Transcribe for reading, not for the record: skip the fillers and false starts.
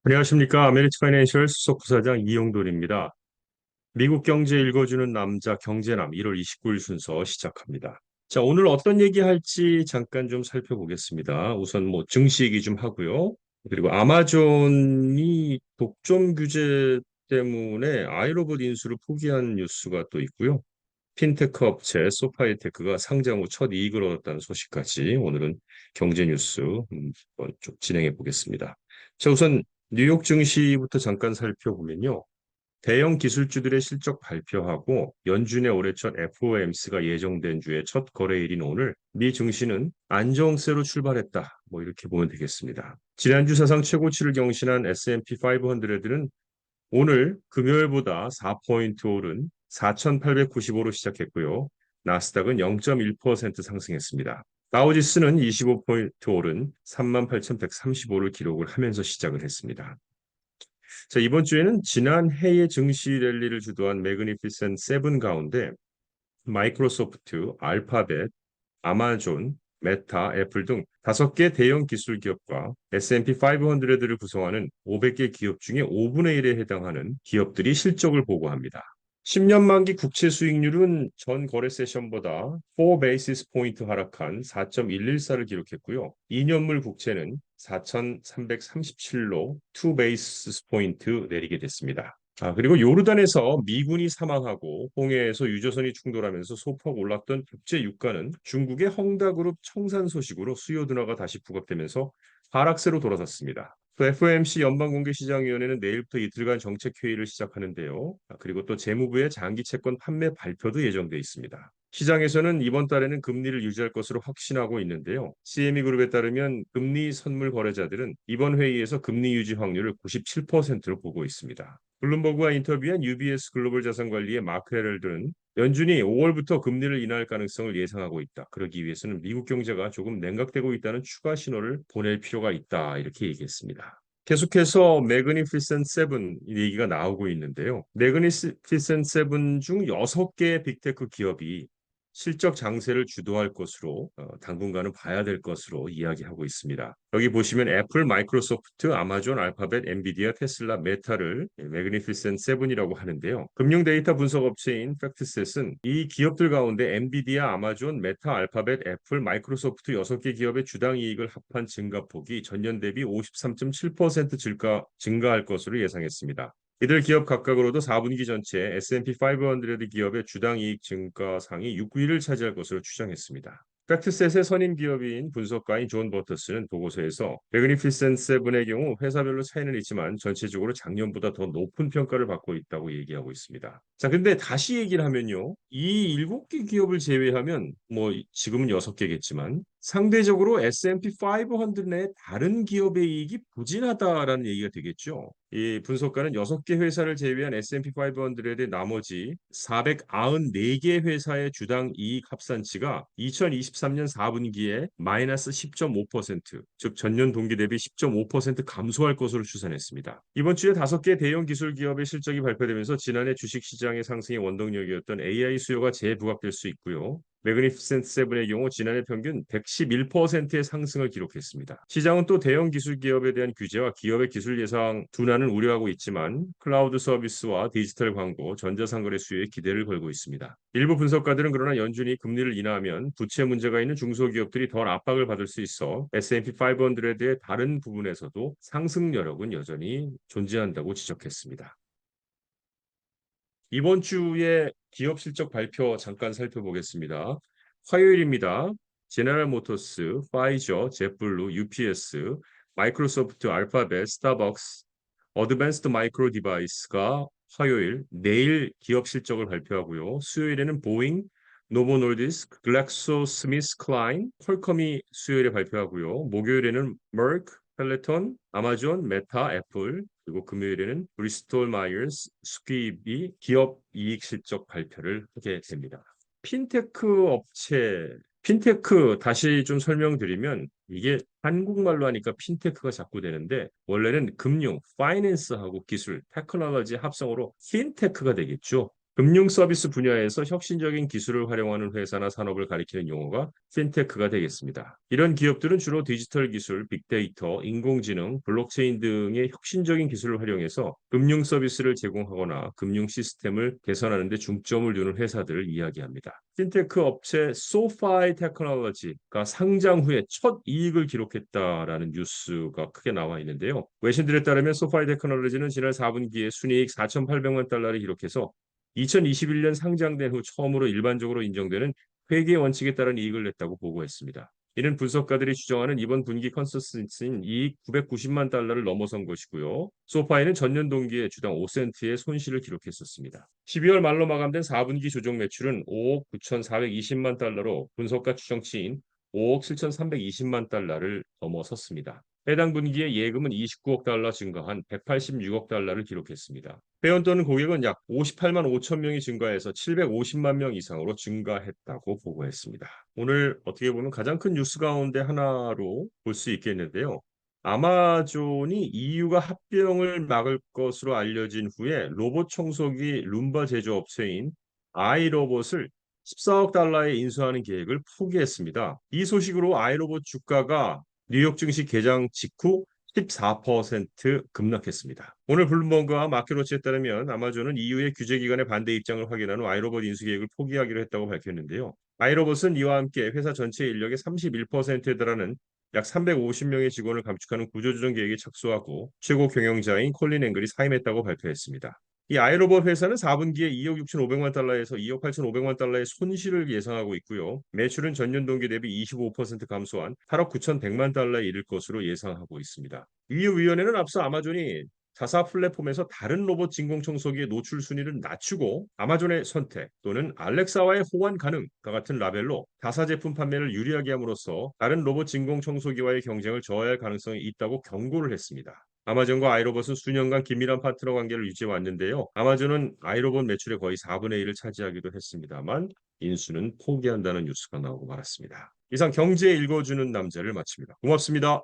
안녕하십니까. 아메리츠 파이낸셜 수석부사장 이용돈입니다. 미국 경제 읽어주는 남자 경제남 1월 29일 순서 시작합니다. 자, 오늘 어떤 얘기 할지 잠깐 좀 살펴보겠습니다. 우선 뭐 증시 얘기 좀 하고요. 그리고 아마존이 독점 규제 때문에 아이로봇 인수를 포기한 뉴스가 또 있고요. 핀테크 업체 소파이테크가 상장 후 첫 이익을 얻었다는 소식까지 오늘은 경제 뉴스 한번 쭉 진행해 보겠습니다. 자, 우선 뉴욕 증시부터 잠깐 살펴보면요. 대형 기술주들의 실적 발표하고 연준의 올해 첫 FOMC가 예정된 주의 첫 거래일인 오늘 미 증시는 안정세로 출발했다. 뭐 이렇게 보면 되겠습니다. 지난주 사상 최고치를 경신한 S&P 500는 오늘 금요일보다 4포인트 오른 4,895로 시작했고요. 나스닥은 0.1% 상승했습니다. 다우지수는 25포인트 오른 38,135를 기록을 하면서 시작을 했습니다. 자, 이번 주에는 지난 해의 증시 랠리를 주도한 매그니피센트 세븐 가운데 마이크로소프트, 알파벳, 아마존, 메타, 애플 등 5개 대형 기술 기업과 S&P 500를 구성하는 500개 기업 중에 5분의 1에 해당하는 기업들이 실적을 보고합니다. 10년 만기 국채 수익률은 전 거래 세션보다 4 베이시스 포인트 하락한 4.114를 기록했고요. 2년물 국채는 4,337로 2 베이시스 포인트 내리게 됐습니다. 그리고 요르단에서 미군이 사망하고 홍해에서 유조선이 충돌하면서 소폭 올랐던 국제 유가는 중국의 헝다그룹 청산 소식으로 수요 둔화가 다시 부각되면서 하락세로 돌아섰습니다. 또 FOMC 연방공개시장위원회는 내일부터 이틀간 정책회의를 시작하는데요. 그리고 또 재무부의 장기 채권 판매 발표도 예정돼 있습니다. 시장에서는 이번 달에는 금리를 유지할 것으로 확신하고 있는데요. CME 그룹에 따르면 금리 선물 거래자들은 이번 회의에서 금리 유지 확률을 97%로 보고 있습니다. 블룸버그와 인터뷰한 UBS 글로벌 자산관리의 마크 헤럴드는 연준이 5월부터 금리를 인하할 가능성을 예상하고 있다. 그러기 위해서는 미국 경제가 조금 냉각되고 있다는 추가 신호를 보낼 필요가 있다. 이렇게 얘기했습니다. 계속해서 매그니피센트 세븐 얘기가 나오고 있는데요. 매그니피센트 세븐 중 6개의 빅테크 기업이 실적 장세를 주도할 것으로 당분간은 봐야 될 것으로 이야기하고 있습니다. 여기 보시면 애플, 마이크로소프트, 아마존, 알파벳, 엔비디아, 테슬라, 메타를 매그니피센트 세븐이라고 하는데요. 금융 데이터 분석 업체인 팩트셋은 이 기업들 가운데 엔비디아, 아마존, 메타, 알파벳, 애플, 마이크로소프트 6개 기업의 주당 이익을 합한 증가폭이 전년 대비 53.7% 증가할 것으로 예상했습니다. 이들 기업 각각으로도 4분기 전체 S&P 500 기업의 주당 이익 증가상이 6위를 차지할 것으로 추정했습니다. 팩트셋의 선임 기업인 분석가인 존 버터스는 보고서에서 매그니피센트 세븐의 경우 회사별로 차이는 있지만 전체적으로 작년보다 더 높은 평가를 받고 있다고 얘기하고 있습니다. 자, 근데 다시 얘기를 하면요. 이 7개 기업을 제외하면 뭐 지금은 6개겠지만 상대적으로 S&P 500 내 다른 기업의 이익이 부진하다라는 얘기가 되겠죠. 이 분석가는 6개 회사를 제외한 S&P 500의 나머지 494개 회사의 주당 이익 합산치가 2023년 4분기에 마이너스 10.5%, 즉 전년 동기 대비 10.5% 감소할 것으로 추산했습니다. 이번 주에 5개 대형 기술 기업의 실적이 발표되면서 지난해 주식시장의 상승의 원동력이었던 AI 수요가 재부각될 수 있고요. 매그니피센트 세븐의 경우 지난해 평균 111%의 상승을 기록했습니다. 시장은 또 대형 기술 기업에 대한 규제와 기업의 기술 예상 둔화는 우려하고 있지만 클라우드 서비스와 디지털 광고, 전자상거래 수요에 기대를 걸고 있습니다. 일부 분석가들은 그러나 연준이 금리를 인하하면 부채 문제가 있는 중소기업들이 덜 압박을 받을 수 있어 S&P 500의 다른 부분에서도 상승 여력은 여전히 존재한다고 지적했습니다. 이번 주에 기업 실적 발표 잠깐 살펴보겠습니다. 화요일입니다. 제너럴 모터스, 파이저, 젯블루, UPS, 마이크로소프트, 알파벳, 스타벅스, 어드밴스드 마이크로 디바이스가 화요일, 내일 기업 실적을 발표하고요. 수요일에는 보잉, 노보노르디스크, 글락소스미스클라인, 퀄컴이 수요일에 발표하고요. 목요일에는 머크, 펠레톤, 아마존, 메타, 애플, 그리고 금요일에는 브리스톨 마이어스, 스퀴비 기업 이익 실적 발표를 하게 됩니다. 핀테크 업체, 핀테크 다시 좀 설명드리면 이게 한국말로 하니까 핀테크가 자꾸 되는데 원래는 금융, 파이낸스하고 기술, 테크놀로지 합성어로 핀테크가 되겠죠. 금융 서비스 분야에서 혁신적인 기술을 활용하는 회사나 산업을 가리키는 용어가 핀테크가 되겠습니다. 이런 기업들은 주로 디지털 기술, 빅데이터, 인공지능, 블록체인 등의 혁신적인 기술을 활용해서 금융 서비스를 제공하거나 금융 시스템을 개선하는 데 중점을 두는 회사들을 이야기합니다. 핀테크 업체 소파이 테크놀로지가 상장 후에 첫 이익을 기록했다라는 뉴스가 크게 나와 있는데요. 외신들에 따르면 소파이 테크놀로지는 지난 4분기에 순이익 4,800만 달러를 기록해서 2021년 상장된 후 처음으로 일반적으로 인정되는 회계 원칙에 따른 이익을 냈다고 보고했습니다. 이는 분석가들이 추정하는 이번 분기 컨센서스인 이익 990만 달러를 넘어선 것이고요. 소파이는 전년 동기에 주당 5센트의 손실을 기록했었습니다. 12월 말로 마감된 4분기 조정 매출은 5억 9,420만 달러로 분석가 추정치인 5억 7,320만 달러를 넘어섰습니다. 해당 분기에 예금은 29억 달러 증가한 186억 달러를 기록했습니다. 회원 또는 고객은 약 58만 5천 명이 증가해서 750만 명 이상으로 증가했다고 보고했습니다. 오늘 어떻게 보면 가장 큰 뉴스 가운데 하나로 볼 수 있겠는데요. 아마존이 EU가 합병을 막을 것으로 알려진 후에 로봇 청소기 룸바 제조업체인 아이로봇을 14억 달러에 인수하는 계획을 포기했습니다. 이 소식으로 아이로봇 주가가 뉴욕 증시 개장 직후 14% 급락했습니다. 오늘 블룸버그와 마켓워치에 따르면 아마존은 EU의 규제 기관의 반대 입장을 확인한 후 아이로봇 인수 계획을 포기하기로 했다고 밝혔는데요. 아이로봇은 이와 함께 회사 전체 인력의 31%에 달하는 약 350명의 직원을 감축하는 구조조정 계획에 착수하고 최고 경영자인 콜린 앵글이 사임했다고 발표했습니다. 이 아이로봇 회사는 4분기에 2억 6,500만 달러에서 2억 8,500만 달러의 손실을 예상하고 있고요. 매출은 전년 동기 대비 25% 감소한 8억 9,100만 달러에 이를 것으로 예상하고 있습니다. EU 위원회는 앞서 아마존이 자사 플랫폼에서 다른 로봇 진공청소기의 노출 순위를 낮추고 아마존의 선택 또는 알렉사와의 호환 가능과 같은 라벨로 자사 제품 판매를 유리하게 함으로써 다른 로봇 진공청소기와의 경쟁을 저해할 가능성이 있다고 경고를 했습니다. 아마존과 아이로봇은 수년간 긴밀한 파트너 관계를 유지해 왔는데요. 아마존은 아이로봇 매출의 거의 4분의 1을 차지하기도 했습니다만 인수는 포기한다는 뉴스가 나오고 말았습니다. 이상 경제 읽어주는 남자를 마칩니다. 고맙습니다.